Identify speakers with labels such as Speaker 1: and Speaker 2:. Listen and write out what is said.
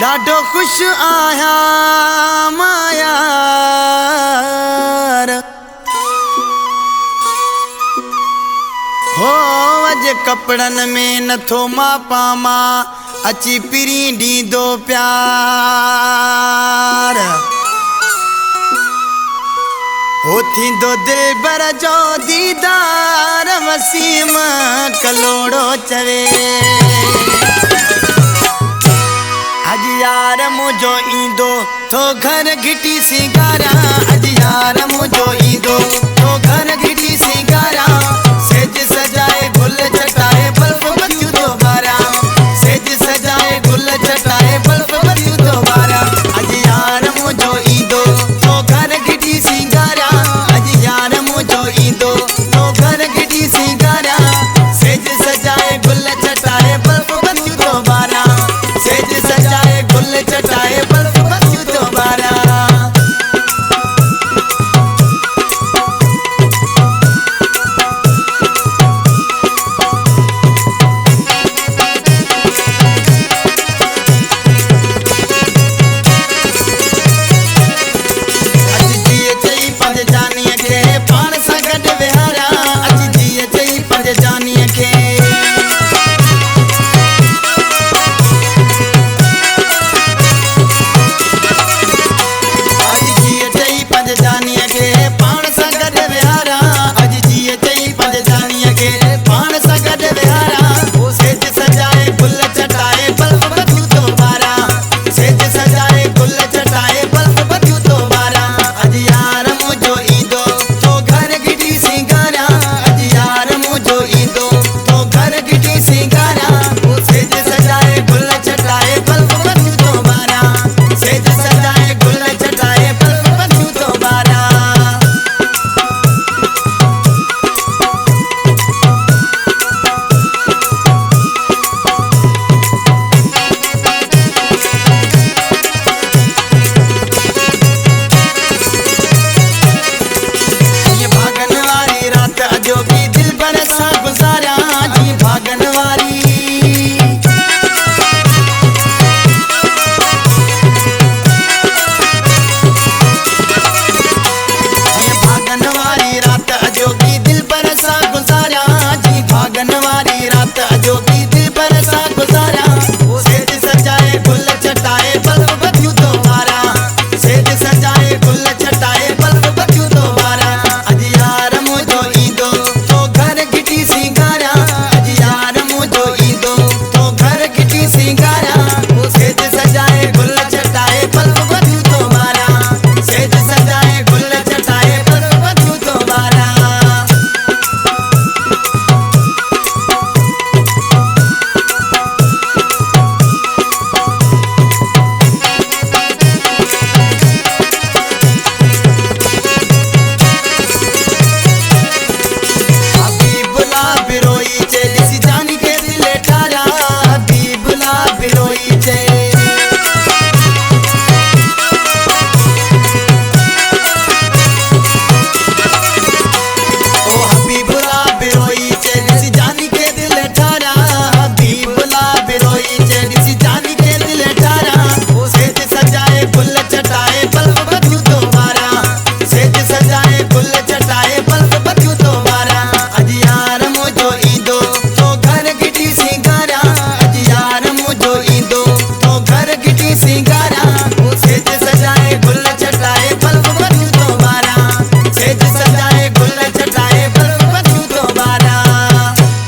Speaker 1: ॾाढो खुश आहियां मां यार हो अॼु कपड़नि में नथो मापां मां अची पिरी ॾींदो प्यार हो थींदो दिलबर जो दीदार वसीम कलोड़ो चवे अज यार मुझो ईंदो तो घर घिटी सिंगारा अज यार मुझो ईंदो तो घर घिटी सिंगारा सेज सजाए गुल चटाए बल्ब बत्तियूं दोबारा सेज सजाए गुल चटाए बल्ब बत्तियूं दोबारा अज यार मुझो ईंदो तो घर घिटी सिंगारा अज यार मुझो ईंदो तो घर घिटी सिंगारा सेज सजाए गुल चटाए बल्ब बत्तियूं दोबारा सेज सजाए गुल चटाए